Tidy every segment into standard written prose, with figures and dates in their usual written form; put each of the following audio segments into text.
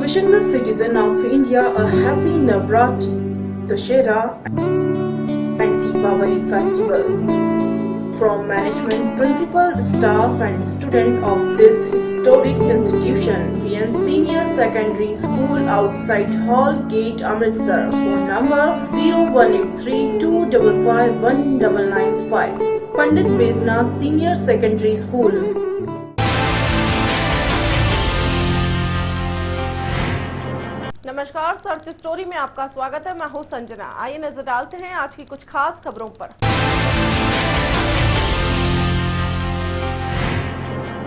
wishing the citizen of India a happy Navratri, Dussehra and Deepavali festival. From management, principal, staff and student of this historic institution, PN Senior Secondary School outside Hall Gate, Amritsar. Phone number 0183255195. Pandit Beznath Senior Secondary School. नमस्कार, search story में आपका स्वागत है। मैं हूं संजना। आइए नजर डालते हैं आज की कुछ खास खबरों पर।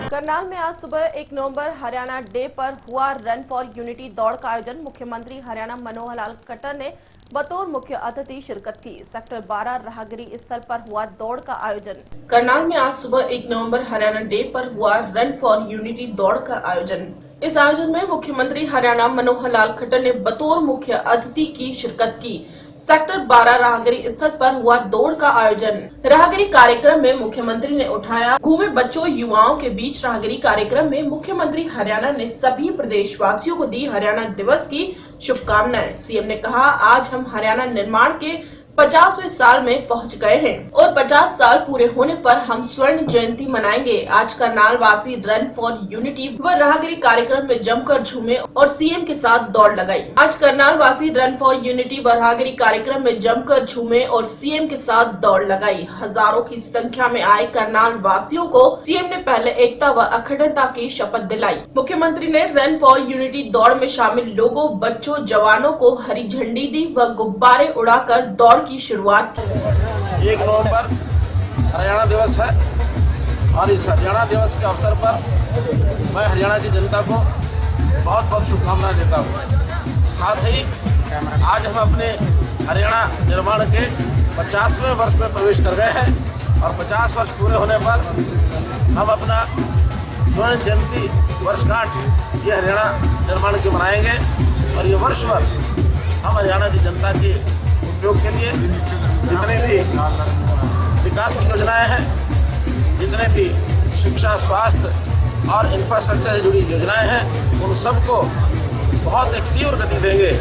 करनाल में आज सुबह 1 नवंबर हरियाणा डे पर हुआ रन फॉर यूनिटी दौड़ का आयोजन। मुख्यमंत्री हरियाणा मनोहर लाल खट्टर ने बतौर मुख्य अतिथि शिरकत की। सेक्टर 12 राहगिरी स्थल पर हुआ दौड़ का आयोजन। करनाल में आज सुबह 1 नवंबर हरियाणा डे पर हुआ रन फॉर यूनिटी दौड़ का आयोजन। इस आयोजन में मुख्यमंत्री हरियाणा मनोहर लाल खट्टर ने बतौर मुख्य अतिथि की शिरकत की। सेक्टर 12 राहगिरी स्थल पर हुआ दौड़ का आयोजन। राहगिरी कार्यक्रम में मुख्यमंत्री ने उठाया घूमे बच्चों युवाओं के बीच। राहगिरी कार्यक्रम में मुख्यमंत्री हरियाणा ने सभी प्रदेशवासियों को दी हरियाणा दिवस की शुभकामनाएं। सीएम ने कहा, आज हम हरियाणा निर्माण के 50वें साल में पहुंच गए हैं और 50 साल पूरे होने पर हम स्वर्ण जयंती मनाएंगे। आज करनाल वासी रन फॉर यूनिटी व राहगिरी कार्यक्रम में जमकर झूमे और सीएम के साथ दौड़ लगाई। आज करनाल वासी रन फॉर यूनिटी व राहगिरी कार्यक्रम में जमकर झूमे और सीएम के साथ दौड़ लगाई। हजारों की संख्या में आए करनाल वासियों को सीएम ने पहले एकता व अखंडता की शपथ दिलाई। मुख्यमंत्री ने रन फॉर यूनिटी दौड़ में शामिल लोगों, बच्चों, जवानों को हरी झंडी दी व गुब्बारे उड़ाकर दौड़ की शुरुआत की। 1 नवंबर हरियाणा दिवस है और इस हरियाणा दिवस के अवसर पर मैं हरियाणा की जनता को बहुत बहुत शुभकामनाएं देता हूँ। साथ ही आज हम अपने हरियाणा निर्माण के 50वें वर्ष में प्रवेश कर गए हैं और 50 वर्ष पूरे होने पर हम अपना स्वर्ण जयंती वर्षगांठ ये हरियाणा निर्माण के मनाएंगे और ये वर्ष भर हम हरियाणा की जनता के उपयोग के लिए जितने भी विकास की योजनाएं हैं, जितने भी शिक्षा, स्वास्थ्य और इंफ्रास्ट्रक्चर से जुड़ी योजनाएं हैं, उन सबको बहुत एक तीव्र गति देंगे।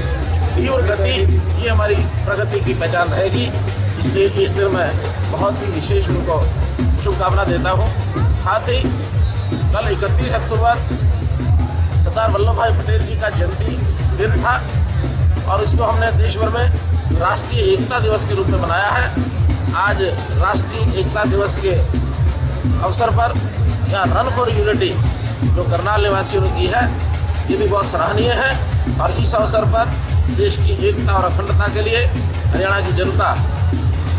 तीव्र गति ये हमारी प्रगति की पहचान रहेगी। इसलिए इस दिन मैं बहुत ही विशेष उनको शुभकामना देता हूँ। साथ ही कल 31 अक्टूबर सरदार वल्लभ भाई पटेल जी का जयंती दिन था और इसको हमने देश भर में राष्ट्रीय एकता दिवस के रूप में मनाया है। आज राष्ट्रीय एकता दिवस के अवसर पर यहाँ रन फॉर यूनिटी जो करनाल निवासियों ने की है, ये भी बहुत सराहनीय है और इस अवसर पर देश की एकता और अखंडता के लिए हरियाणा की जनता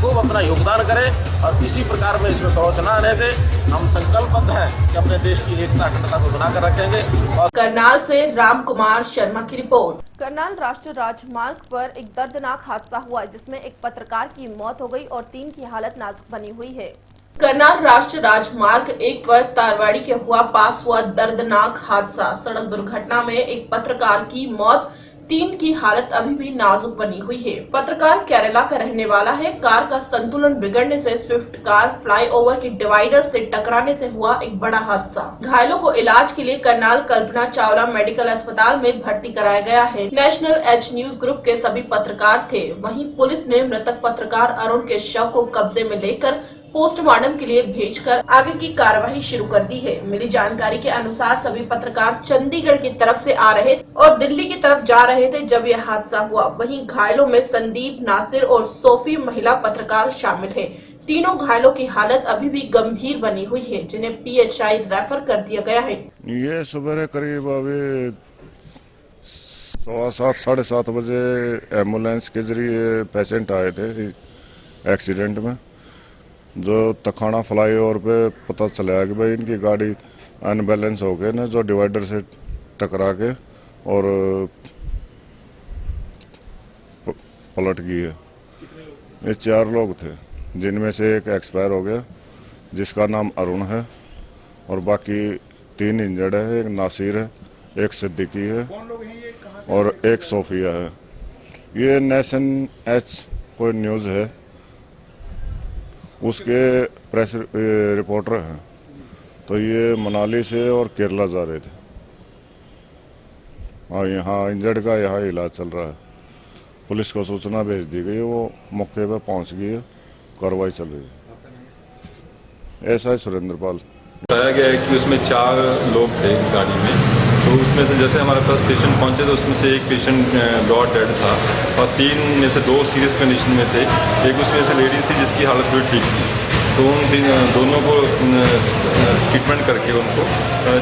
खूब अपना योगदान करे और किसी प्रकार में इसमें खरोच न आने दे। हम संकल्पबद्ध हैं कि अपने देश की एकता अखंडता को बनाकर रखेंगे। और करनाल से राम कुमार शर्मा की रिपोर्ट। करनाल राष्ट्रीय राजमार्ग पर एक दर्दनाक हादसा हुआ जिसमें एक पत्रकार की मौत हो गई और 3 की हालत नाजुक बनी हुई है। करनाल राष्ट्रीय राजमार्ग 1 पर तारवाड़ी के पास हुआ दर्दनाक हादसा। सड़क दुर्घटना में एक पत्रकार की मौत, 3 की हालत अभी भी नाजुक बनी हुई है। पत्रकार केरला का रहने वाला है। कार का संतुलन बिगड़ने से स्विफ्ट कार फ्लाईओवर के डिवाइडर से टकराने से हुआ एक बड़ा हादसा। घायलों को इलाज के लिए करनाल कल्पना चावला मेडिकल अस्पताल में भर्ती कराया गया है। नेशनल एज न्यूज ग्रुप के सभी पत्रकार थे। वहीं पुलिस ने मृतक पत्रकार अरुण के शव को कब्जे में लेकर पोस्टमार्टम के लिए भेजकर आगे की कार्रवाई शुरू कर दी है। मिली जानकारी के अनुसार सभी पत्रकार चंडीगढ़ की तरफ से आ रहे और दिल्ली की तरफ जा रहे थे जब यह हादसा हुआ। वहीं घायलों में संदीप, नासिर और सोफी महिला पत्रकार शामिल हैं। तीनों घायलों की हालत अभी भी गंभीर बनी हुई है, जिन्हें PHI रेफर कर दिया गया है। ये सुबह करीब अभी 7:15 साढ़े 7 बजे एम्बुलेंस के जरिए पेशेंट आए थे एक्सीडेंट में, जो तखाना फ्लाईओवर पे पता चला कि भाई इनकी गाड़ी अनबैलेंस हो गए ना, जो डिवाइडर से टकरा के और पलट गई है। ये 4 लोग थे, जिनमें से एक एक्सपायर हो गया जिसका नाम अरुण है और बाकी 3 इंजर्ड है। एक नासिर है, एक सिद्दीकी है और एक सोफिया है। ये नेशन एच कोई न्यूज़ है, उसके प्रेस रिपोर्टर हैं। तो ये मनाली से और केरला जा रहे थे। और यहाँ इंजर्ड का यहाँ इलाज चल रहा है। पुलिस को सूचना भेज दी गई है, वो मौके पर पहुंच गई है, कार्रवाई चल रही है। ऐसा है सुरेंद्र पाल। बताया गया है कि उसमें 4 लोग थे गाड़ी में, तो उसमें से जैसे हमारे पास पेशेंट पहुंचे तो उसमें से एक पेशेंट ब्रॉड डेड था और 3 में से 2 सीरियस कंडीशन में थे। एक उसमें से लेडी थी जिसकी हालत भी ठीक थी, तो उन दोनों को ट्रीटमेंट करके उनको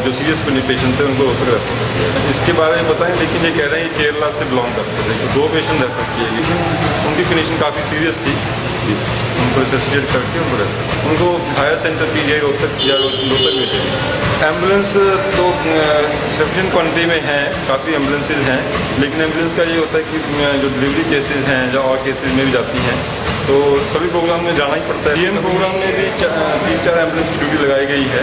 जो सीरियस पेशेंट थे उनको रोहतक रेफर। इसके बारे में बताएं, लेकिन ये कह रहे हैं केरला से बिलोंग करते थे, तो 2 पेशेंट रेफर किए गए। उनकी कंडीशन काफ़ी सीरियस थी, उनको रिससिटेट करके उनको हायर सेंटर पीजीआई रोहतक या रोहतक में थे। एम्बुलेंस तो सफिशिएंट क्वांटिटी में हैं, काफ़ी एम्बुलेंसेज हैं, लेकिन एम्बुलेंस का ये होता है कि जो डिलीवरी केसेज हैं या और केसेज में भी जाती हैं, तो सभी प्रोग्राम में जाना ही पड़ता है। डीएम प्रोग्राम में भी 3-4 एम्बुलेंस की ड्यूटी लगाई गई है।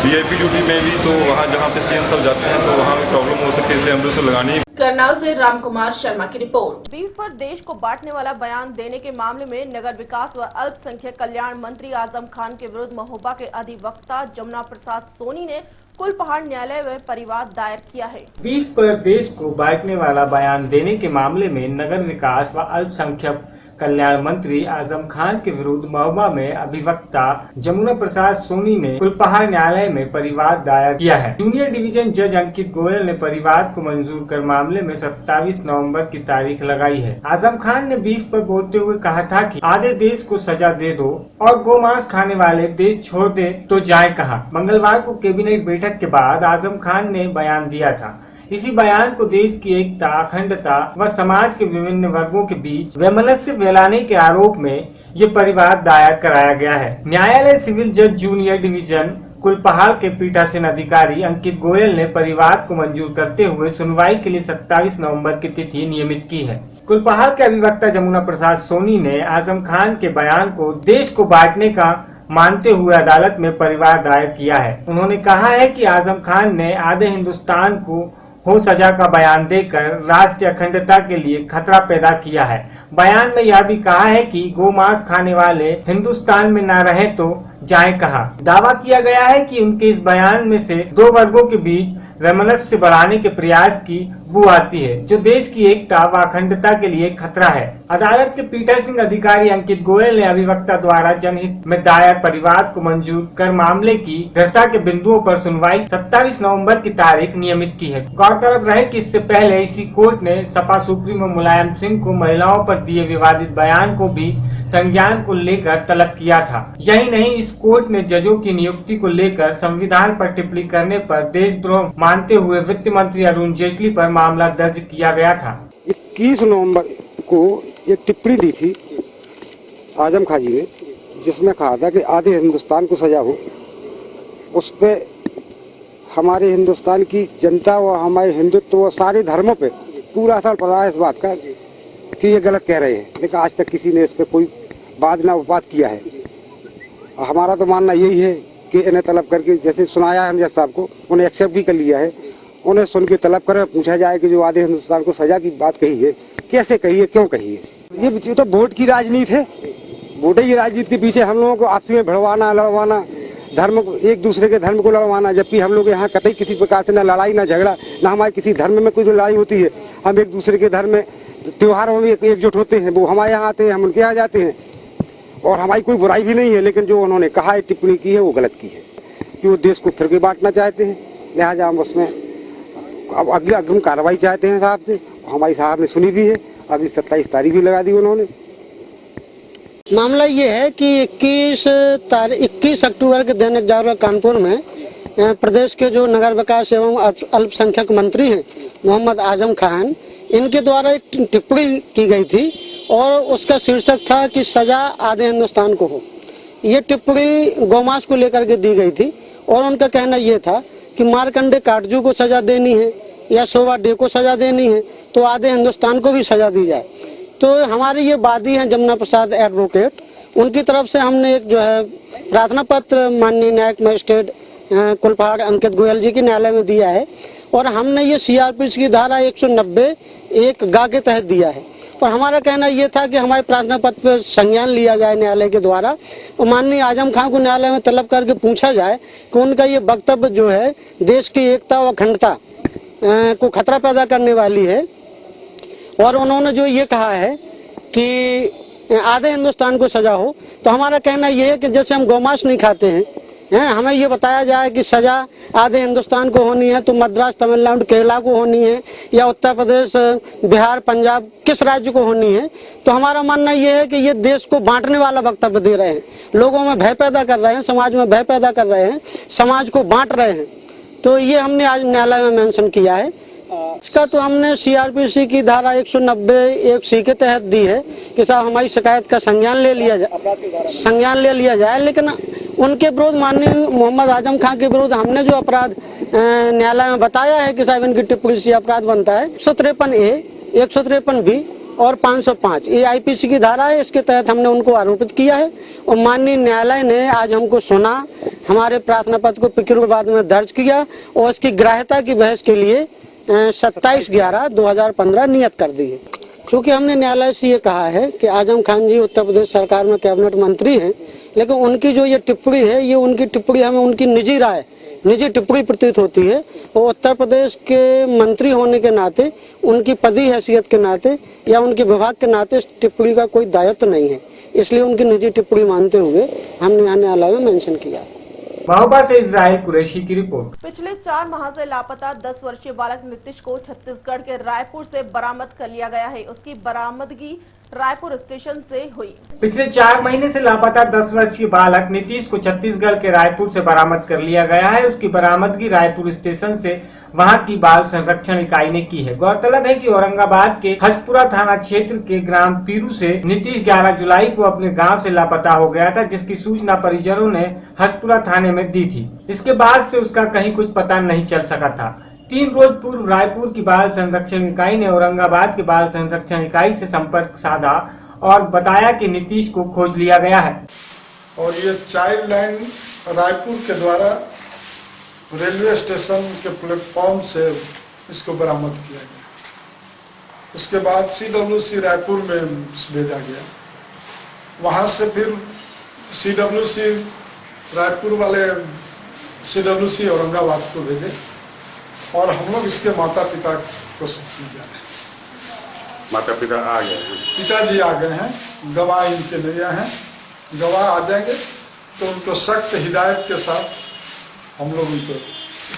वीआईपी ड्यूटी में भी तो वहाँ जहाँ पे सीएम साहब जाते हैं तो वहाँ भी प्रॉब्लम हो सकती है, इसलिए एम्बुलेंस तो लगानी है। करनाल से रामकुमार शर्मा की रिपोर्ट। बीफ पर देश को बांटने वाला बयान देने के मामले में नगर विकास व अल्पसंख्यक कल्याण मंत्री आजम खान के विरुद्ध महोबा के अधिवक्ता जमुना प्रसाद सोनी ने कुलपहाड़ न्यायालय में परिवाद दायर किया है। बीफ पर देश को बांटने वाला बयान देने के मामले में नगर विकास व अल्पसंख्यक कल्याण मंत्री आजम खान के विरुद्ध महोबा में अधिवक्ता जमुना प्रसाद सोनी ने कुलपहाड़ न्यायालय में परिवाद दायर किया है। जूनियर डिवीजन जज अंकित गोयल ने परिवाद को मंजूर कर मामले में 27 नवंबर की तारीख लगाई है। आजम खान ने बीफ पर बोलते हुए कहा था कि आधे देश को सजा दे दो और गोमांस खाने वाले देश छोड़ दे तो जाए कहाँ। मंगलवार को कैबिनेट बैठक के बाद आजम खान ने बयान दिया था। इसी बयान को देश की एकता, अखंडता व समाज के विभिन्न वर्गों के बीच वैमनस्य फैलाने के आरोप में ये परिवाद दायर कराया गया है। न्यायालय सिविल जज जूनियर डिवीजन कुलपहाड़ के पीठासीन अधिकारी अंकित गोयल ने परिवाद को मंजूर करते हुए सुनवाई के लिए 27 नवंबर की तिथि नियमित की है। कुलपहाड़ के अधिवक्ता जमुना प्रसाद सोनी ने आजम खान के बयान को देश को बांटने का मानते हुए अदालत में परिवाद दायर किया है। उन्होंने कहा है कि आजम खान ने आधे हिंदुस्तान को हो सजा का बयान देकर राष्ट्रीय अखंडता के लिए खतरा पैदा किया है। बयान में यह भी कहा है कि गोमांस खाने वाले हिंदुस्तान में न रहे तो जाए कहाँ। दावा किया गया है कि उनके इस बयान में से 2 वर्गों के बीच वैमनस्य बढ़ाने के प्रयास की बू आती है, जो देश की एकता व अखंडता के लिए खतरा है। अदालत के पीठासीन अधिकारी अंकित गोयल ने अधिवक्ता द्वारा जनहित में दायर परिवाद को मंजूर कर मामले की गृहता के बिंदुओं पर सुनवाई 27 नवंबर की तारीख नियमित की है। गौरतलब रहे कि इससे पहले इसी कोर्ट ने सपा सुप्रीमो मुलायम सिंह को महिलाओं पर दिए विवादित बयान को भी संज्ञान को लेकर तलब किया था। यही नहीं, इस कोर्ट ने जजों की नियुक्ति को लेकर संविधान पर टिप्पणी करने पर देशद्रोह मानते हुए वित्त मंत्री अरुण जेटली पर मामला दर्ज किया गया था। 21 नवंबर को एक टिप्पणी दी थी आजम खान जी ने, जिसमें कहा था कि आधे हिंदुस्तान को सजा हो। उस पे हमारे हिंदुस्तान की जनता और हमारे हिंदुत्व और सारे धर्मों पे पूरा असर पड़ा है इस बात का कि ये गलत कह रहे हैं, लेकिन आज तक किसी ने इस पे कोई बात ना बात किया है। हमारा तो मानना यही है कि इन्हें तलब करके, जैसे सुनाया है जज साहब को, उन्हें एक्सेप्ट भी कर लिया है, उन्हें सुन के तलब कर पूछा जाए कि जो आधे हिंदुस्तान को सजा की बात कही है, कैसे कही है, क्यों कही है। ये तो वोट की राजनीति है। वोट की राजनीति के पीछे हम लोगों को आपसी में भिड़वाना, लड़वाना, धर्म को, एक दूसरे के धर्म को लड़वाना, जबकि हम लोग यहाँ कतई किसी प्रकार से न लड़ाई, न झगड़ा, न हमारे किसी धर्म में कोई जो लड़ाई होती है। हम एक दूसरे के धर्म में त्योहारों में एकजुट होते हैं, वो हमारे यहाँ आते हैं, हम उनके यहाँ जाते हैं, और हमारी कोई बुराई भी नहीं है। लेकिन जो उन्होंने कहा है, टिप्पणी की है, वो गलत की है कि वो देश को फिर के बांटना चाहते हैं। लिहाजा हम उसमें अब अग्रिम कार्रवाई चाहते हैं साहब से। हमारी साहब ने सुनी भी है, अभी 27 तारीख भी लगा दी उन्होंने। मामला ये है कि 21 अक्टूबर के दैनिक जागरण कानपुर में प्रदेश के जो नगर विकास एवं अल्पसंख्यक मंत्री हैं मोहम्मद आजम खान, इनके द्वारा एक टिप्पणी की गई थी और उसका शीर्षक था कि सजा आधे हिंदुस्तान को हो। ये टिप्पणी गौमांस को लेकर के दी गई थी और उनका कहना यह था कि मार्कंडे काटजू को सजा देनी है या शोभा डे को सजा देनी है तो आधे हिंदुस्तान को भी सजा दी जाए। तो हमारे ये वादी हैं जमुना प्रसाद एडवोकेट, उनकी तरफ से हमने एक जो है प्रार्थना पत्र माननीय न्यायिक मजिस्ट्रेट कुलपहाड़ अंकित गोयल जी के न्यायालय में दिया है और हमने ये सीआरपीसी की धारा 190(1) गा के तहत दिया है। और हमारा कहना ये था कि हमारे प्रार्थना पत्र पर संज्ञान लिया जाए न्यायालय के द्वारा और माननीय आजम खान को न्यायालय में तलब करके पूछा जाए कि उनका ये वक्तव्य जो है देश की एकता व अखंडता को खतरा पैदा करने वाली है। और उन्होंने जो ये कहा है कि आधे हिंदुस्तान को सजा हो, तो हमारा कहना ये है कि जैसे हम गौमांस नहीं खाते हैं, हमें ये बताया जाए कि सजा आधे हिंदुस्तान को होनी है तो मद्रास, तमिलनाडु, केरला को होनी है या उत्तर प्रदेश, बिहार, पंजाब, किस राज्य को होनी है। तो हमारा मानना ये है कि ये देश को बांटने वाला वक्तव्य दे रहे हैं, लोगों में भय पैदा कर रहे हैं, समाज में भय पैदा कर रहे हैं, समाज को बांट रहे हैं। तो ये हमने आज न्यायालय में मेंशन किया है। इसका तो हमने सीआरपीसी की धारा 190(1)(c) के तहत दी है कि साहब हमारी शिकायत का संज्ञान ले लिया जाए, लेकिन उनके विरुद्ध, माननीय मोहम्मद आजम खान के विरुद्ध हमने जो अपराध न्यायालय में बताया है कि साहब इनकी टिप्पणी से अपराध बनता है 153A, 153B और 505, ये आईपीसी की धारा है, इसके तहत हमने उनको आरोपित किया है। और माननीय न्यायालय ने आज हमको सुना, हमारे प्रार्थना पत्र को पिकिरवाद में दर्ज किया और इसकी ग्राह्यता की बहस के लिए 27/11/2015 नियत कर दी है। चूँकि हमने न्यायालय से ये कहा है कि आजम खान जी उत्तर प्रदेश सरकार में कैबिनेट मंत्री हैं, लेकिन उनकी जो ये टिप्पणी है, ये उनकी टिप्पणी हमें उनकी निजी राय, निजी टिप्पणी प्रतीत होती है। और उत्तर प्रदेश के मंत्री होने के नाते, उनकी पदी हैसियत के नाते या उनके विभाग के नाते इस टिप्पणी का कोई दायित्व नहीं है, इसलिए उनकी निजी टिप्पणी मानते हुए हमने यहाँ न्यायालय में मेंशन किया। महोबा से इजराइल कुरैशी की रिपोर्ट। पिछले 4 माह से लापता 10 वर्षीय बालक नीतीश को छत्तीसगढ़ के रायपुर से बरामद कर लिया गया है। उसकी बरामदगी रायपुर स्टेशन से हुई। पिछले 4 महीने से लापता 10 वर्षीय बालक नीतीश को छत्तीसगढ़ के रायपुर से बरामद कर लिया गया है। उसकी बरामदगी रायपुर स्टेशन से वहां की बाल संरक्षण इकाई ने की है। गौरतलब है कि औरंगाबाद के हजपुरा थाना क्षेत्र के ग्राम पीरू से नीतीश 11 जुलाई को अपने गांव से लापता हो गया था, जिसकी सूचना परिजनों ने हजपुरा थाने में दी थी। इसके बाद से उसका कहीं कुछ पता नहीं चल सका था। 3 रोज पूर्व रायपुर की बाल संरक्षण इकाई ने औरंगाबाद के बाल संरक्षण इकाई से संपर्क साधा और बताया कि नीतीश को खोज लिया गया है। और ये चाइल्ड लाइन रायपुर के द्वारा रेलवे स्टेशन के प्लेटफॉर्म से इसको बरामद किया गया। उसके बाद CWC रायपुर में भेजा गया। वहाँ से फिर CWC रायपुर वाले CWC औरंगाबाद को भेजे और हम लोग इसके माता पिता को सौंपने जा रहे हैं। माता पिता आ गए हैं? पिताजी आ गए हैं, गवाह इनके नहीं आए हैं। गवाह आ जाएंगे तो उनको सख्त हिदायत के साथ हम लोग उनको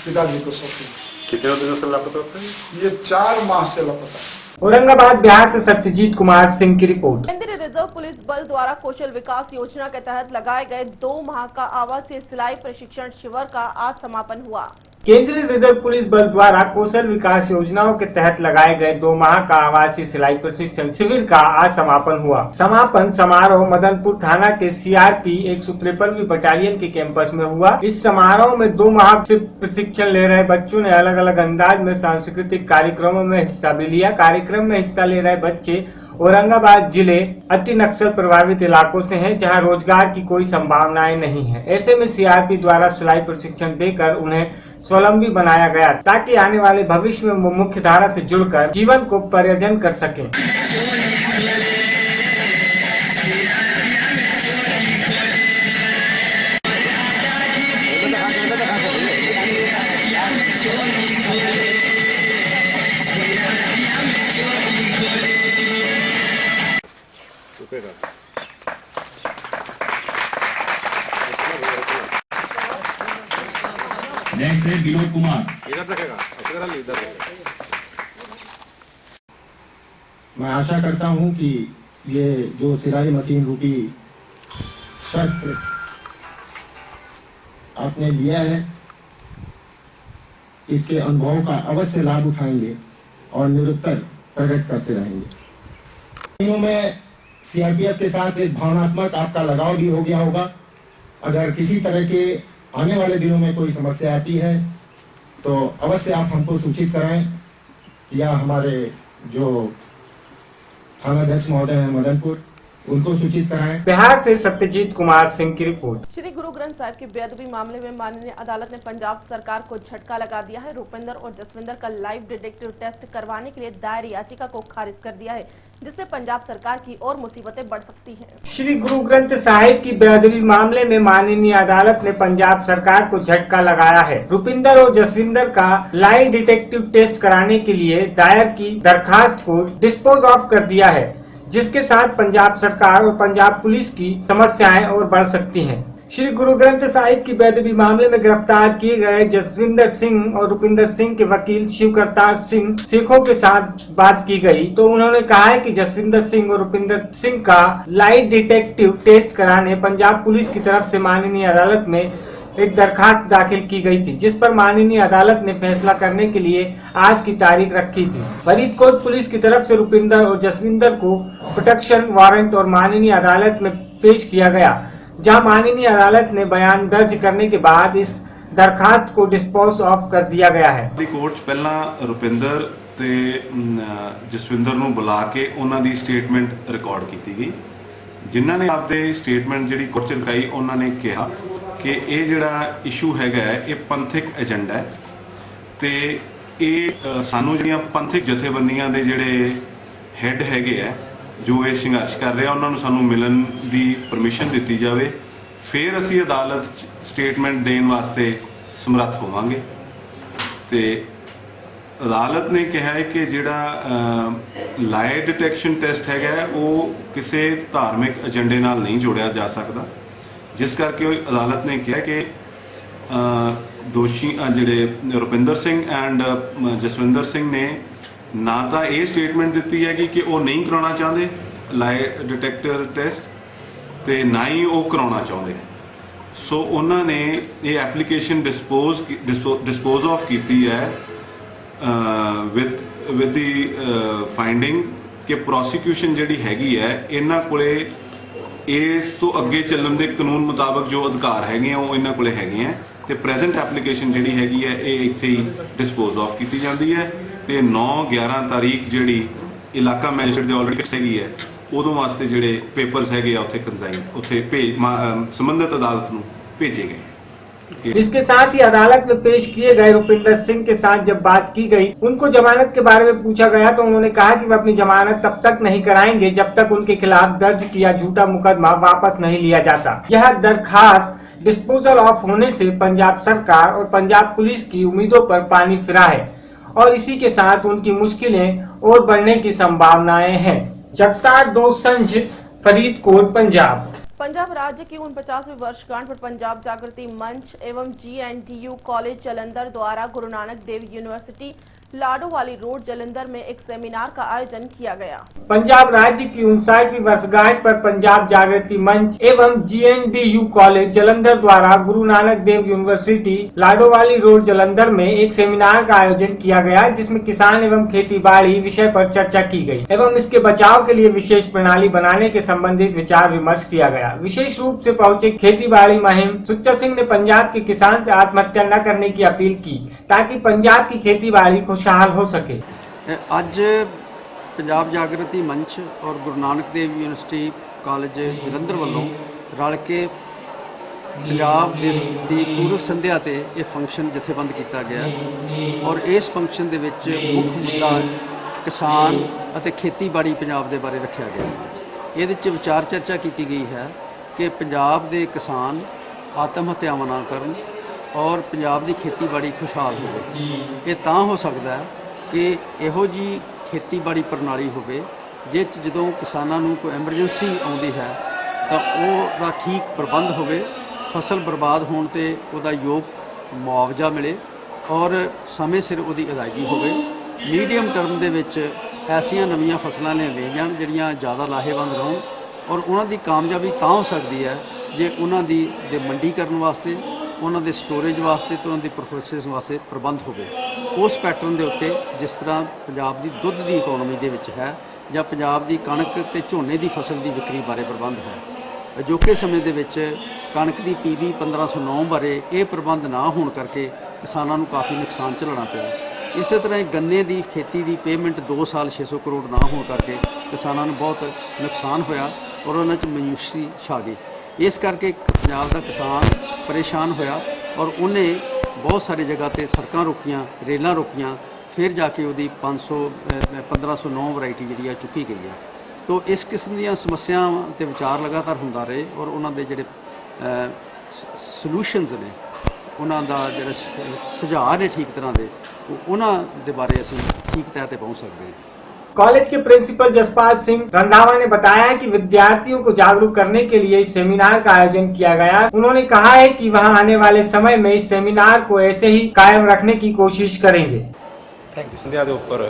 पिताजी को सौंपेंगे। कितने दिनों से लापता थे? ये 4 माह से लापता। औरंगाबाद बिहार से सत्यजीत कुमार सिंह की रिपोर्ट। केंद्रीय रिजर्व पुलिस बल द्वारा कौशल विकास योजना के तहत लगाए गए 2 माह का आवासीय सिलाई प्रशिक्षण शिविर का आज समापन हुआ। केंद्रीय रिजर्व पुलिस बल द्वारा कौशल विकास योजनाओं के तहत लगाए गए 2 माह का आवासीय सिलाई प्रशिक्षण शिविर का आज समापन हुआ। समापन समारोह मदनपुर थाना के CRP 153वीं बटालियन के कैंपस में हुआ। इस समारोह में 2 माह से प्रशिक्षण ले रहे बच्चों ने अलग अलग अंदाज में सांस्कृतिक कार्यक्रमों में हिस्सा भी लिया। कार्यक्रम में हिस्सा ले रहे बच्चे औरंगाबाद जिले अति नक्सल प्रभावित इलाकों से हैं, जहां रोजगार की कोई संभावनाएं नहीं है। ऐसे में CRP द्वारा सिलाई प्रशिक्षण देकर उन्हें स्वावलंबी बनाया गया, ताकि आने वाले भविष्य में वो मुख्य धारा से जुड़कर जीवन को पर्यटन कर सकें। नेक्स्ट है विनोद कुमार। मैं आशा करता हूं कि ये जो सिलाई मशीन रूपी शस्त्र आपने लिया है, इसके अनुभव का अवश्य लाभ उठाएंगे और निरंतर प्रकट करते रहेंगे। दिनों में CRPF के साथ एक भावनात्मक आपका लगाव भी हो गया होगा। अगर किसी तरह के आने वाले दिनों में कोई समस्या आती है तो अवश्य आप हमको सूचित कराएं, या हमारे जो थानाध्यक्ष महोदय हैं मदनपुर उनको सूचित कराएं। बिहार से सत्यजीत कुमार सिंह की रिपोर्ट। श्री गुरु ग्रंथ साहिब की बेअदबी मामले में माननीय अदालत ने पंजाब सरकार को झटका लगा दिया है। रुपिंदर और जसविंदर का लाइव डिटेक्टिव टेस्ट करवाने के लिए दायर याचिका को खारिज कर दिया है, जिससे पंजाब सरकार की और मुसीबतें बढ़ सकती हैं। श्री गुरु ग्रंथ साहिब की बेअदबी मामले में माननीय अदालत ने पंजाब सरकार को झटका लगाया है। रुपिंदर और जसविंदर का लाइव डिटेक्टिव टेस्ट कराने के लिए दायर की दरखास्त को डिस्पोज ऑफ कर दिया है, जिसके साथ पंजाब सरकार और पंजाब पुलिस की समस्याएं और बढ़ सकती हैं। श्री गुरु ग्रंथ साहिब की बेअदबी मामले में गिरफ्तार किए गए जसविंदर सिंह और रुपिंदर सिंह के वकील शिव करतार सिंह शेखों के साथ बात की गई तो उन्होंने कहा है कि जसविंदर सिंह और रुपिंदर सिंह का लाइव डिटेक्टिव टेस्ट कराने पंजाब पुलिस की तरफ से माननीय अदालत में एक दरखास्त दाखिल की गई थी, जिस पर माननीय अदालत ने फैसला करने के लिए आज की तारीख रखी थी। फरीदकोट पुलिस की तरफ से रुपिंदर और जसविंदर को प्रोटेक्शन वारंट और माननीय अदालत में पेश किया गया, जहां माननीय अदालत ने बयान दर्ज करने के बाद इस दरखास्त को डिस्पोज ऑफ कर दिया गया है। कोर्ट पहला रुपिंदर ते जसविंदर नूं बुला के उन्हां दी स्टेटमेंट रिकॉर्ड की गई, जिन्हां ने आपदे स्टेटमेंट जिहड़ी कोर्ट च लिखाई उन्हां ने कहा कि ये जिहड़ा इशू हैगा ये पंथिक एजेंडा है ते ये सानू जिहड़ियां पंथिक जथेबंदियां दे जिहड़े हैड हैगे है जो ये संघर्ष कर रहे हैं उन्होंने सानू मिलन दी परमिशन दी जाए, फिर असी अदालत स्टेटमेंट देने वास्ते समर्थ होवांगे। ते अदालत ने कहा है कि जिहड़ा लाई डिटेक्शन टेस्ट हैगा वो किसी धार्मिक एजेंडे नाल नहीं जोड़िया जा सकता, जिस करके अदालत ने कहा कि दोषी जिहड़े रुपिंदर सिंह एंड जसविंदर सिंह ने ना तो ये स्टेटमेंट दी है कि वो नहीं कराना चाहते लाई डिटेक्टर टेस्ट ते ना ही वो कराना चाहते। सो उन्होंने ये एप्लीकेशन डिस्पोज ऑफ की है विद दी फाइंडिंग कि प्रोसीक्यूशन जिहड़ी हैगी है इन्हां कोले इस तो अगे चलण दे कानून मुताबक जो अधिकार हैगे वो इन्हां कोले हैगे हैं ते प्रेजेंट एप्लीकेशन जिहड़ी हैगी है ये इत्थे ही डिस्पोज ऑफ की जाती है ते 9-11 तारीख जिहड़ी इलाका मैजिस्ट्रेट दे ऑलरेडी फिक्स हैगी है उदों वास्ते जिहड़े पेपर्स हैगे उत्थे कंसाइन उत्थे संबंधित अदालत नूं भेजे गए। इसके साथ ही अदालत में पेश किए गए रुपिंदर सिंह के साथ जब बात की गई, उनको जमानत के बारे में पूछा गया तो उन्होंने कहा कि वह अपनी जमानत तब तक नहीं कराएंगे जब तक उनके खिलाफ दर्ज किया झूठा मुकदमा वापस नहीं लिया जाता। यह दरखास्त डिस्पोजल ऑफ होने से पंजाब सरकार और पंजाब पुलिस की उम्मीदों पर पानी फिरा है और इसी के साथ उनकी मुश्किलें और बढ़ने की संभावनाएं हैं। जगतार दोसंज, फरीदकोट, पंजाब। पंजाब राज्य की 49वीं वर्षगांठ पर पंजाब जागृति मंच एवं GNDU कॉलेज जालंधर द्वारा गुरु नानक देव यूनिवर्सिटी लाडोवाली रोड जालंधर में एक सेमिनार का आयोजन किया गया। पंजाब राज्य की 59वीं वर्षगांठ पर पंजाब जागृति मंच एवं GNDU कॉलेज जालंधर द्वारा गुरु नानक देव यूनिवर्सिटी लाडोवाली रोड जालंधर में एक सेमिनार का आयोजन किया गया, जिसमें किसान एवं खेती बाड़ी विषय पर चर्चा की गई एवं इसके बचाव के लिए विशेष प्रणाली बनाने के संबंधित विचार विमर्श किया गया। विशेष रूप से पहुंचे खेती बाड़ी मुहिम सुच्चा सिंह ने पंजाब के किसान से आत्महत्या न करने की अपील की ताकि पंजाब की खेती बाड़ी खुशहाल हो सके। आज पंजाब जागृति मंच और गुरु नानक देव यूनिवर्सिटी कॉलेज जलंधर वालों रल के पंजाब देश की पूर्व संध्या ते ये फंक्शन जथेबंद किया गया और इस फंक्शन दे विच मुख्य मुद्दा किसान अते खेतीबाड़ी पंजाब दे बारे रखा गया। ये विचार चर्चा की गई है कि पंजाब दे किसान आत्म हत्यावां ना करन और पंजाब की खेतीबाड़ी खुशहाल हो। ये तां हो सकता है कि इहो जी खेतीबाड़ी प्रणाली होवे जिस जदों किसानां नूं कोई एमरजेंसी आउंदी है तो उसका ठीक प्रबंध होवे, फसल बर्बाद होने ते उसका योग मुआवजा मिले और समय सिर उसकी अदायगी होवे। मीडियम टर्म दे विच ऐसियां नवीं फसलां लिआंदियां जाण जिहड़ियां ज़्यादा लाहेवंद रहन और उन्हां दी कामयाबी तां हो सकती है जे उन्हां दी मंडीकरण वास्ते उन्होंने स्टोरेज वास्ते तो उन्होंने प्रोसैस वास्ते प्रबंध होवे। उस पैटर्न के उत्ते जिस तरह पंजाब की दुध की इकोनॉमी दे विच है या पंजाब की कणक ते झोने की फसल की विक्री बारे प्रबंध है। अजोके समय दे विच कणक की PB 1509 बारे ये प्रबंध ना होने करके किसानों को काफ़ी नुकसान झेलना पिया। इस तरह गन्ने की खेती की पेमेंट 2 साल 600 करोड़ ना होने करके किसानों को बहुत नुकसान होया ਔਰ ਉਹਨਾਂ 'ਚ ਮਾਯੂਸੀ ਛਾ ਗਈ। ਇਸ ਕਰਕੇ ਪੰਜਾਬ ਦਾ ਕਿਸਾਨ ਪਰੇਸ਼ਾਨ ਹੋਇਆ ਔਰ ਉਹਨੇ ਬਹੁਤ ਸਾਰੀ ਜਗ੍ਹਾ ਤੇ ਸੜਕਾਂ ਰੋਕੀਆਂ, ਰੇਲਾਂ ਰੋਕੀਆਂ, ਫਿਰ ਜਾ ਕੇ ਉਹਦੀ 1509 ਵੈਰਾਈਟੀ ਜਿਹੜੀ ਆ ਚੁੱਕੀ ਗਈ ਆ। ਤੋ ਇਸ ਕਿਸਮ ਦੀਆਂ ਸਮੱਸਿਆਵਾਂ ਤੇ ਵਿਚਾਰ ਲਗਾਤਾਰ ਹੁੰਦਾ ਰਹੇ ਔਰ ਉਹਨਾਂ ਦੇ ਜਿਹੜੇ ਸੋਲੂਸ਼ਨਸ ਨੇ, ਉਹਨਾਂ ਦਾ ਜਿਹੜੇ ਸੁਝਾਅ ਨੇ ਠੀਕ ਤਰ੍ਹਾਂ ਦੇ, ਉਹਨਾਂ ਦੇ ਬਾਰੇ ਅਸੀਂ ठीक तह पे पहुंच सकते हैं। कॉलेज के प्रिंसिपल जसपाल सिंह रंधावा ने बताया कि विद्यार्थियों को जागरूक करने के लिए इस सेमिनार का आयोजन किया गया। उन्होंने कहा है कि वहां आने वाले समय में इस सेमिनार को ऐसे ही कायम रखने की कोशिश करेंगे। Thank you. संध्या के उपर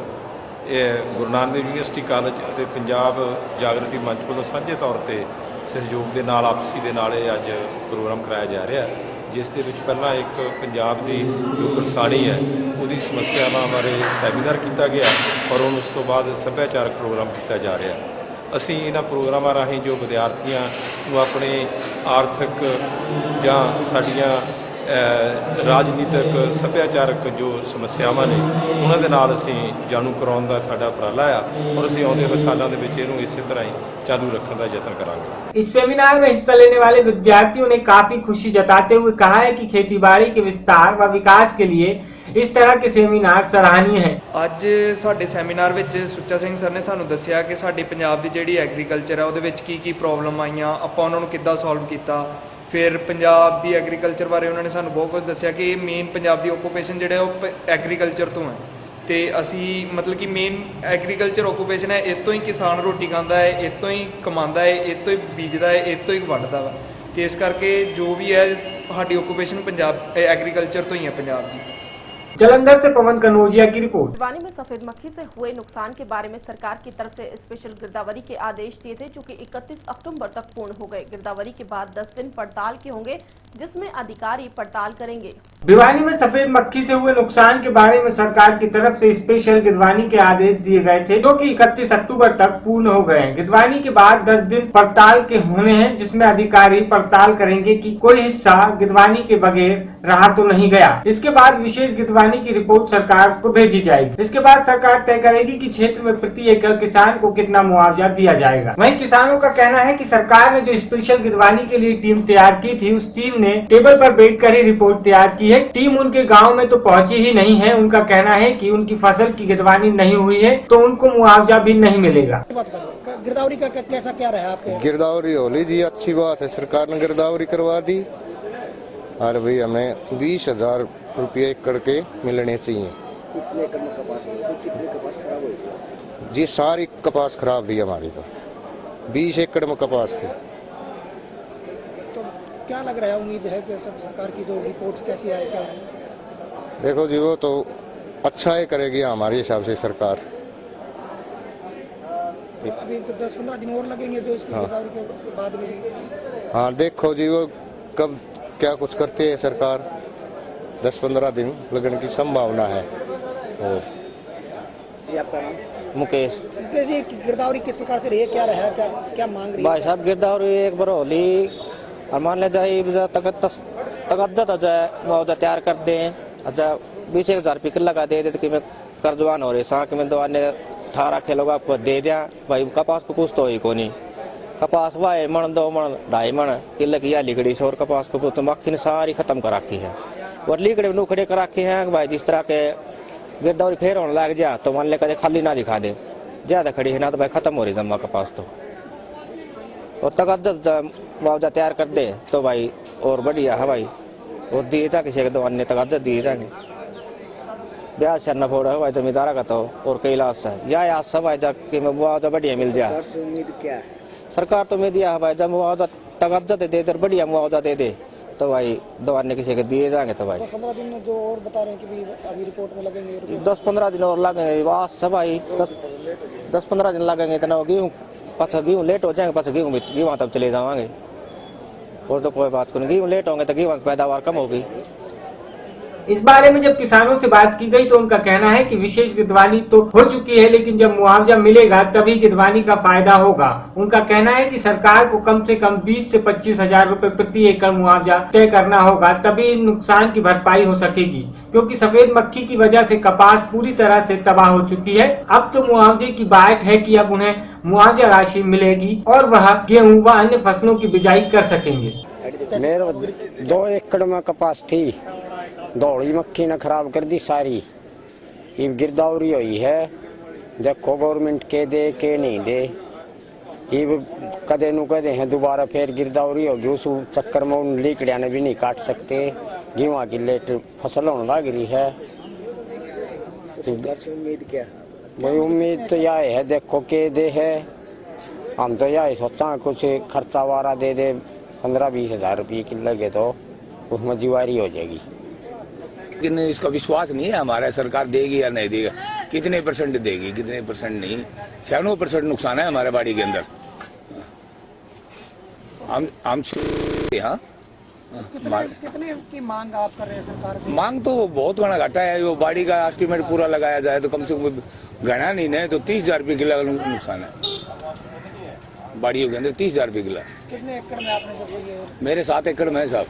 गुरु नानक देव यूनिवर्सिटी कॉलेज और पंजाब जागृति मंच वालों साझे तौर पर सहयोग के नाल आपसी के नाल अज प्रोग्राम कराया जा रहा है, जिस दे विच पहला एक पंजाब की जो किसानी है उसकी समस्यावां बारे सैमीनार किया गया और उस तो बाद सभ्याचारक प्रोग्राम किया जा रहा। असी इन्हां प्रोग्रामां राहीं जो विद्यार्थियों को अपने आर्थिक जां साडियां राजनीतिक सभ्याचारक जो समस्यावां ने उन्हां दे नाल असी जाणू कराउण दा साडा उपराला आ और असी आउंदे होए सालां दे विच इहनूं इसे तरह ही चालू रखने का यत्न करांगे। इस सेमिनार में हिस्सा लेने वाले विद्यार्थियों ने काफी खुशी जताते हुए कहा है कि खेतीबाड़ी के विस्तार व विकास के लिए इस तरह के सेमिनार सराहनीय है। ਅੱਜ ਸਾਡੇ ਸੈਮੀਨਾਰ ਵਿੱਚ ਸੁੱਚਾ ਸਿੰਘ ਸਰ ਨੇ ਸਾਨੂੰ ਦੱਸਿਆ ਕਿ ਸਾਡੀ ਪੰਜਾਬ ਦੀ ਜਿਹੜੀ ਐਗਰੀਕਲਚਰ ਹੈ ਉਹਦੇ ਵਿੱਚ ਕੀ ਪ੍ਰੋਬਲਮ ਆਈਆਂ, ਆਪਾਂ ਉਹਨਾਂ ਨੂੰ ਕਿੱਦਾਂ ਸੋਲਵ ਕੀਤਾ। ਫਿਰ ਪੰਜਾਬ ਦੀ ਐਗਰੀਕਲਚਰ ਬਾਰੇ ਉਹਨਾਂ ਨੇ ਸਾਨੂੰ ਬਹੁਤ ਕੁਝ ਦੱਸਿਆ ਕਿ ਮੇਨ ਪੰਜਾਬ ਦੀ ਓਕੂਪੇਸ਼ਨ ਜਿਹੜਾ ਉਹ ਐਗਰੀਕਲਚਰ ਤੋਂ ਹੈ ਤੇ ਅਸੀਂ ਮਤਲਬ ਕਿ ਮੇਨ ਐਗਰੀਕਲਚਰ ਓਕੂਪੇਸ਼ਨ ਹੈ, ਇਹ ਤੋਂ ਹੀ ਕਿਸਾਨ ਰੋਟੀ ਖਾਂਦਾ ਹੈ, ਇਹ ਤੋਂ ਹੀ ਕਮਾਉਂਦਾ ਹੈ, ਇਹ ਤੋਂ ਹੀ ਬੀਜਦਾ ਹੈ, ਇਹ ਤੋਂ ਹੀ ਵੱਢਦਾ ਵਾ। ਤੇ ਇਸ ਕਰਕੇ ਜੋ ਵੀ ਹੈ ਸਾਡੀ ਓਕੂਪੇਸ਼ਨ ਪੰਜਾਬ एग्रीकल्चर तो ही है पंजाब की। जलंधर से पवन कनौजिया की रिपोर्ट। भिवानी में सफेद मक्खी से हुए नुकसान के बारे में सरकार की तरफ से स्पेशल गिरदावरी के आदेश दिए थे, जो कि 31 अक्टूबर तक पूर्ण हो गए। गिरदावरी के बाद 10 दिन पड़ताल के होंगे, जिसमें अधिकारी पड़ताल करेंगे। भिवानी में सफेद मक्खी से हुए नुकसान के बारे में सरकार की तरफ से स्पेशल गिरदावरी के आदेश दिए गए थे, जो कि 31 अक्टूबर तक पूर्ण हो गए हैं। गिरदावरी के बाद 10 दिन पड़ताल के होने हैं, जिसमें अधिकारी पड़ताल करेंगे कि कोई हिस्सा गिरदावरी के बगैर रहा तो नहीं गया। इसके बाद विशेष गिरदावरी की रिपोर्ट सरकार को भेजी जाएगी। इसके बाद सरकार तय करेगी कि क्षेत्र में प्रति एकड़ किसान को कितना मुआवजा दिया जाएगा। वहीं किसानों का कहना है कि सरकार ने जो स्पेशल गिरदावरी के लिए टीम तैयार की थी, उस टीम ने टेबल पर बैठकर ही रिपोर्ट तैयार की है। टीम उनके गाँव में तो पहुँची ही नहीं है। उनका कहना है कि उनकी फसल की गिरदावरी नहीं हुई है तो उनको मुआवजा भी नहीं मिलेगा। गिरदावरी का कैसा क्या रहा आपके? गिरदावरी होली जी अच्छी बात है, सरकार ने गिरदावरी करवा दी और भाई हमें 20,000 रुपये एकड़ के मिलने चाहिए। कितने एकड़ में कपास हुई? कितने कपास खराब हुई? जी सारी कपास खराब थी हमारी, तो 20 एकड़ में कपास थी। तो क्या लग रहा है, उम्मीद है कि सब सरकार की जो रिपोर्ट कैसी आएगा? देखो जी वो तो अच्छा ही करेगी हमारे हिसाब से सरकार। तो अभी तो 10-15 दिन और लगेंगे जो इसकी गिरदावरी के बाद में। हाँ देखो जी वो कब क्या कुछ करती है सरकार, 10-15 दिन लगने की संभावना है। जी आपका नाम? मुकेश। जी गिरदावरी किस प्रकार से रही, क्या रहा, क्या मांग रही है? भाई साहब गिरदावरी एक बार होली और मान ले जाए तकद्दत हो जाए, मुआवजा तैयार कर दें, अच्छा 20,000 रुपये लगा दे कि मैं कर्जवान हो रही सा कि मैं दवा ने 18 किलो आपको दे दिया। भाई कपास को कुछ तो ही को नहीं, कपास वाए मन 2 मन 2.5 मन किले की लिकड़ी से और कपास को तो मक्खी ने सारी खत्म कर रखी है और लिकड़े नुखड़े कर रखे हैं। भाई जिस तरह के गिरदावरी फेर होने लग जा तो मान ले कदे खाली ना दिखा दे, ज्यादा खड़ी है ना तो भाई खत्म हो रही जमा कपास तो, और तकद्दत मुआवजा तैयार कर दे तो भाई और बढ़िया है भाई, और दिए जा किसी के दवान ने तकद्दत दिए जाएंगे। ब्याज से न फोड़ है भाई जमींदारा का तो और कई लाश है या आस भाई जाके मुआवजा बढ़िया मिल जाए। उम्मीद क्या है? सरकार तो उम्मीद है भाई जब मुआवजा तकद्दत दे दे बढ़िया मुआवजा दे दे तो भाई दवा ने किसी के दिए जाएंगे। तो भाई 15 दिन जो और बता रहे हैं कि अभी रिपोर्ट में लगेंगे, 10-15 दिन और लगेंगे। वास सब भाई 10-15 दिन लगेंगे, इतना गेहूँ पाछा गेहूँ लेट हो जाएंगे, पाछा गेहूँ तब चले जाएंगे। और तो कोई बात को नहीं, गेहूँ लेट होंगे तो गेहूँ की पैदावार कम होगी। इस बारे में जब किसानों से बात की गई तो उनका कहना है कि विशेष गिद्धवानी तो हो चुकी है, लेकिन जब मुआवजा मिलेगा तभी गिद्धवानी का फायदा होगा। उनका कहना है कि सरकार को कम से कम 20 से 25 हजार रुपए प्रति एकड़ मुआवजा तय करना होगा, तभी नुकसान की भरपाई हो सकेगी, क्योंकि सफेद मक्खी की वजह से कपास पूरी तरह से तबाह हो चुकी है। अब तो मुआवजे की बाट है कि अब उन्हें मुआवजा राशि मिलेगी और वह गेहूं व अन्य फसलों की बिजाई कर सकेंगे। मेरे 2 एकड़ में कपास थी, दौड़ी मक्खी ने खराब कर दी सारी। ये गिरदावरी हुई है, देखो गवर्नमेंट के दे के नहीं दे। ये कदे नु कदे हैं दोबारा फिर गिरदावरी होगी, उस चक्कर में उन लीकड़िया ने भी नहीं काट सकते। गेहूं की लेट फसल होने लग रही है। उम्मीद क्या? वही उम्मीद तो यह है, देखो के दे है। हम तो यही सोचा कुछ खर्चा वारा दे दे, 15-20 हजार रुपये की लगे तो उसमें जीवारी हो जाएगी। लेकिन इसका विश्वास नहीं है हमारा, सरकार देगी या नहीं देगी, कितने % देगी कितने % नहीं। 96% नुकसान है हमारे बाड़ी के अंदर। हम हाँ कितने की मांग आप कर रहे हैं सरकार से? मांग तो बहुत घना घटा है। वो बाड़ी का एस्टीमेट पूरा लगाया जाए तो कम से कम घना नहीं है तो 30,000 रुपये किला नुकसान है बाड़ियों के अंदर। 30,000 रुपये किला। कितने एकड़ में आपने? मेरे 7 एकड़ में है साहब।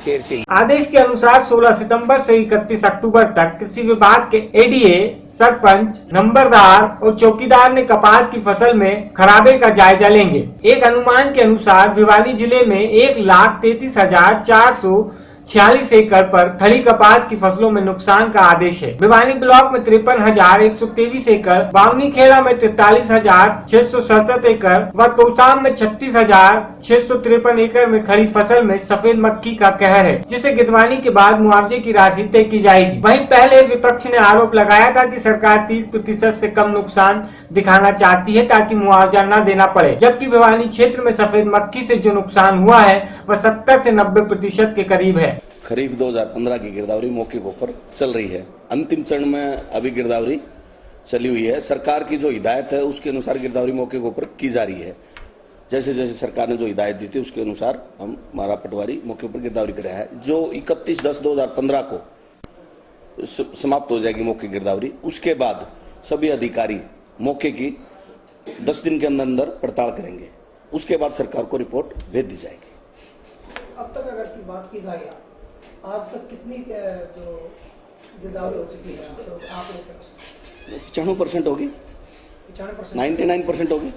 शेर सिंह। आदेश के अनुसार 16 सितंबर से 31 अक्टूबर तक कृषि विभाग के एडीए, सरपंच, नंबरदार और चौकीदार ने कपास की फसल में खराबे का जायजा लेंगे। एक अनुमान के अनुसार भिवानी जिले में 1,33,446 एकड़ पर खड़ी कपास की फसलों में नुकसान का आदेश है। भिवानी ब्लॉक में 53,123 एकड़, बावनी खेड़ा में 43,667 एकड़ व तोसाम में 36,653 एकड़ में खड़ी फसल में सफेद मक्खी का कहर है, जिसे गिद्धवानी के बाद मुआवजे की राशि तय की जाएगी। वहीं पहले विपक्ष ने आरोप लगाया था कि सरकार 30% से कम नुकसान दिखाना चाहती है ताकि मुआवजा न देना पड़े, जबकि भिवानी क्षेत्र में सफेद मक्खी से जो नुकसान हुआ है वह 70 से 90% के करीब है। खरीफ 2015 की गिरदावरी मौके के ऊपर चल रही है। अंतिम चरण में अभी गिरदावरी चली हुई है। सरकार की जो हिदायत है उसके अनुसार गिरदावरी मौके के ऊपर की जा रही है। जैसे जैसे सरकार ने जो हिदायत दी थी उसके अनुसार हमारा पटवारी मौके पर गिरदावरी कराया है। जो 31/10/2015 को समाप्त हो जाएगी मौके गिरदावरी, उसके बाद सभी अधिकारी मौके की 10 दिन के अंदर अंदर पड़ताल करेंगे। उसके बाद सरकार को रिपोर्ट भेज दी जाएगी। अब तक अगर की बात की जाए, आज तक कितनी जो गिरदावरी हो चुकी है तो आप 95% होगी, 99% होगी।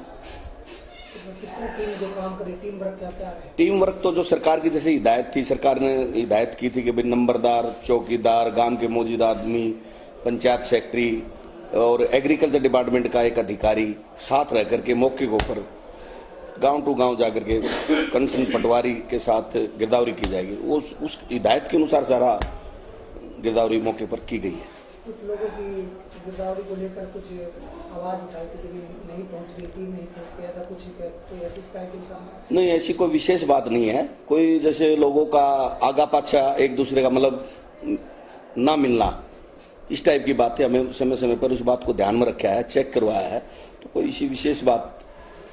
किसने टीम जो काम करे, टीम वर्क क्या है? टीम वर्क तो जो सरकार की जैसे हिदायत थी, सरकार ने हिदायत की थी कि भाई नंबरदार, चौकीदार, गांव के मौजूदा आदमी, पंचायत सेक्रेटरी और एग्रीकल्चर डिपार्टमेंट का एक अधिकारी साथ रह करके मौके के ऊपर गांव टू गांव जाकर के कंसर्न पटवारी के साथ गिरदावरी की जाएगी। उस हिदायत के अनुसार सारा गिरदावरी मौके पर की गई है। कुछ लोगों की गिरदावरी को लेकर कुछ आवाज उठाई थी कि नहीं पहुंच रही, टीम नहीं पहुंच रही, ऐसा कुछ कोई ऐसी शिकायत नहीं, ऐसी कोई विशेष बात नहीं है। कोई जैसे लोगों का आगा पाछा एक दूसरे का मतलब ना मिलना, इस टाइप की बात है। हमें समय समय पर उस बात को ध्यान में रखा है, चेक करवाया है, तो कोई इसी विशेष बात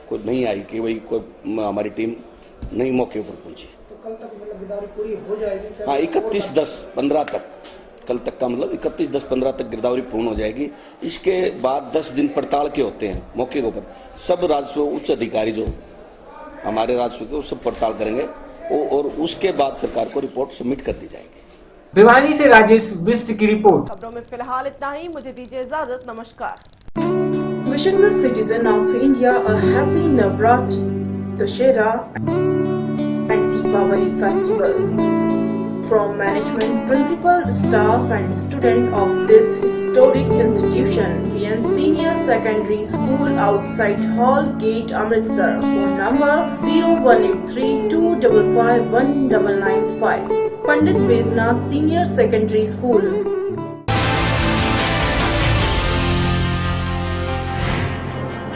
कोई नहीं आई कि भाई कोई हमारी टीम नहीं मौके पर पहुंची। तो कल तक मतलब गिरदावरी पूरी हो जाएगी? हाँ, 31/10/15 तक, कल तक का मतलब 31/10/15 तक गिरदावरी पूर्ण हो जाएगी। इसके बाद 10 दिन पड़ताल के होते हैं मौके के ऊपर। सब राजस्व उच्च अधिकारी जो हमारे राजस्व के वो सब पड़ताल करेंगे और उसके बाद सरकार को रिपोर्ट सबमिट कर दी जाएगी। भिवानी से राजेश बिष्ट की रिपोर्ट। खबरों में फिलहाल इतना ही, मुझे दीजिए इजाजत, नमस्कार। Wishing the citizen of India a happy Navratri, Dussehra and Deepavali festival. From management, principal, staff and student of this historic institution, PN Senior Secondary School outside Hall Gate, Amritsar. Phone number 0183255195. Pandit Beznath Senior Secondary School.